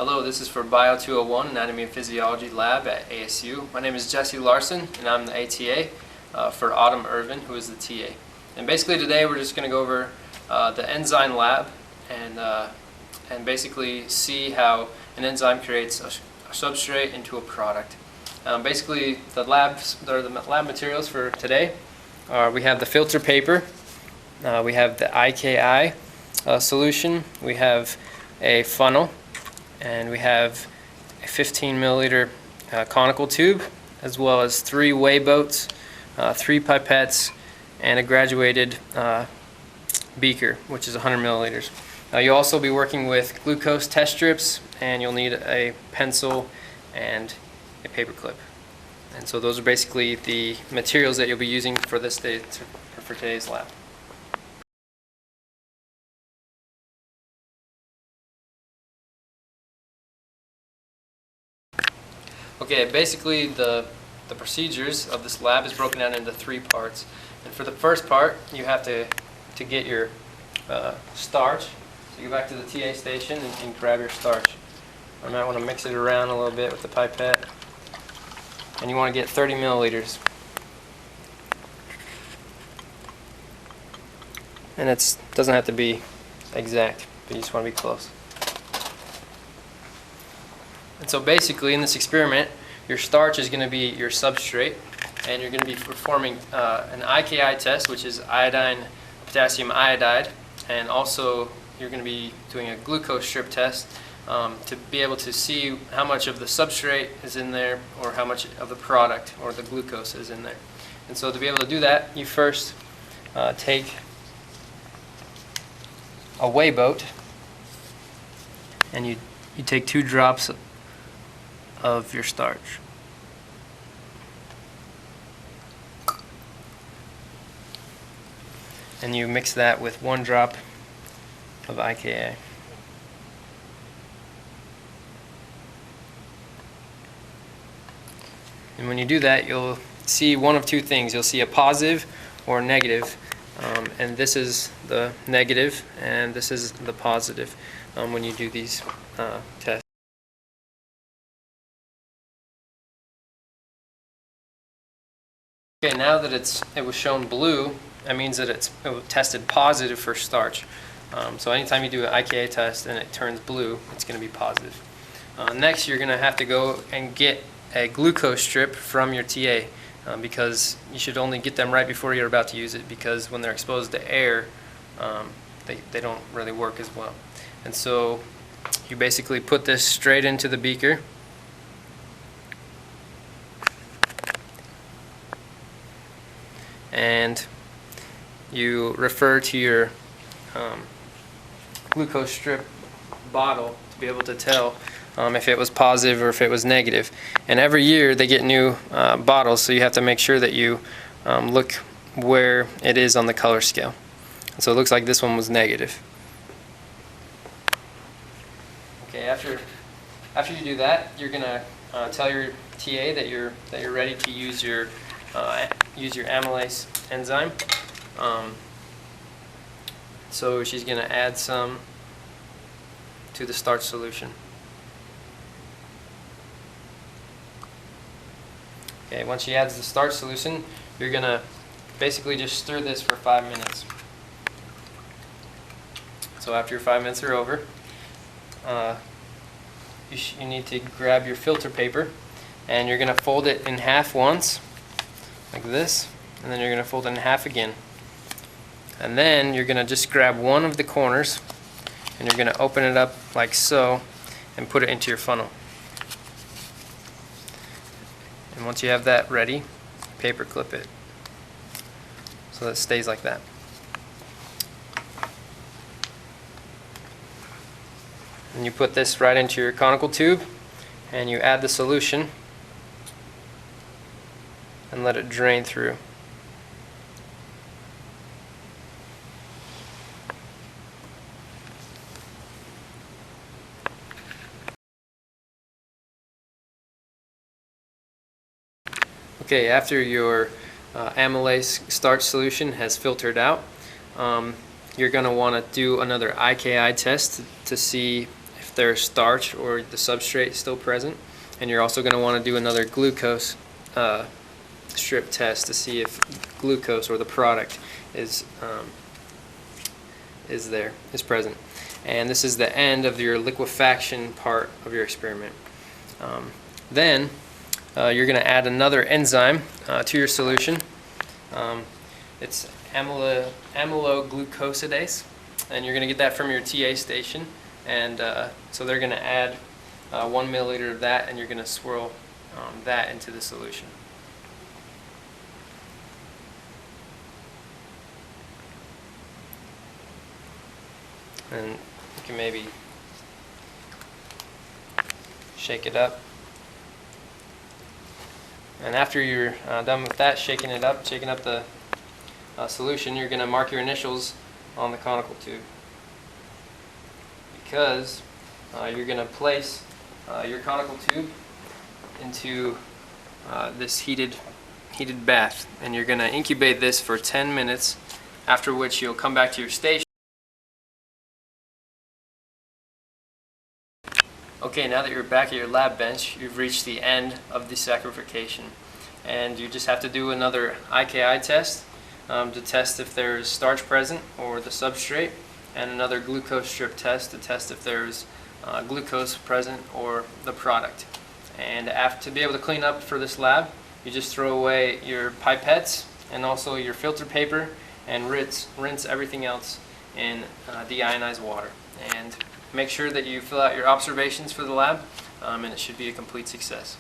Hello, this is for Bio 201 Anatomy and Physiology Lab at ASU. My name is Jesse Larson and I'm the ATA for Autumn Irvin, who is the TA. And basically today we're just going to go over the Enzyme Lab and basically see how an enzyme creates a substrate into a product. Basically the lab materials for today are we have the filter paper, we have the IKI solution, we have a funnel, and we have a 15 milliliter conical tube, as well as 3 weigh boats, 3 pipettes, and a graduated beaker, which is 100 milliliters. You'll also be working with glucose test strips, and you'll need a pencil and a paper clip. And so those are basically the materials that you'll be using for this day, for today's lab. Okay, basically the procedures of this lab is broken down into 3 parts. And for the first part, you have to get your starch. So you go back to the TA station and grab your starch. I might want to mix it around a little bit with the pipette. And you want to get 30 milliliters. And it doesn't have to be exact, but you just want to be close. And so basically in this experiment, your starch is going to be your substrate, and you're going to be performing an IKI test, which is iodine potassium iodide, and also you're going to be doing a glucose strip test to be able to see how much of the substrate is in there or how much of the product or the glucose is in there. And so to be able to do that, you first take a weigh boat, and you take 2 drops of your starch. And you mix that with 1 drop of IKA. And when you do that, you'll see one of 2 things. You'll see a positive or a negative. And this is the negative, and this is the positive when you do these tests. Okay, now that it was shown blue, that means that it tested positive for starch. So anytime you do an IKA test and it turns blue, it's going to be positive. Next, you're going to have to go and get a glucose strip from your TA because you should only get them right before you're about to use it, because when they're exposed to air, they don't really work as well. And so you basically put this straight into the beaker. And you refer to your glucose strip bottle to be able to tell if it was positive or if it was negative. And every year they get new bottles, so you have to make sure that you look where it is on the color scale. So it looks like this one was negative. Okay, after you do that, you're gonna tell your TA that you're ready to use your amylase enzyme. So she's going to add some to the starch solution. Okay, once she adds the starch solution, you're going to basically just stir this for 5 minutes. So after your 5 minutes are over, you need to grab your filter paper, and you're going to fold it in half once, like this, and then you're going to fold it in half again. And then you're going to just grab one of the corners, and you're going to open it up like so and put it into your funnel. And once you have that ready, paper clip it so that it stays like that. And you put this right into your conical tube, and you add the solution and let it drain through. Okay, after your amylase starch solution has filtered out, you're going to want to do another IKI test to see if there's starch or the substrate still present. And you're also going to want to do another glucose strip test to see if glucose or the product is present. And this is the end of your liquefaction part of your experiment. Then you're going to add another enzyme to your solution. It's amyloglucosidase, and you're going to get that from your TA station. And so they're going to add 1 milliliter of that, and you're going to swirl that into the solution. And you can maybe shake it up. And after you're done with that, shaking up the solution, you're going to mark your initials on the conical tube, because you're going to place your conical tube into this heated bath, and you're going to incubate this for 10 minutes, after which you'll come back to your station. Okay, now that you're back at your lab bench, you've reached the end of the saccharification, and you just have to do another IKI test to test if there's starch present or the substrate, and another glucose strip test to test if there's glucose present or the product. And to be able to clean up for this lab, you just throw away your pipettes and also your filter paper and rinse everything else in deionized water. And make sure that you fill out your observations for the lab, and it should be a complete success.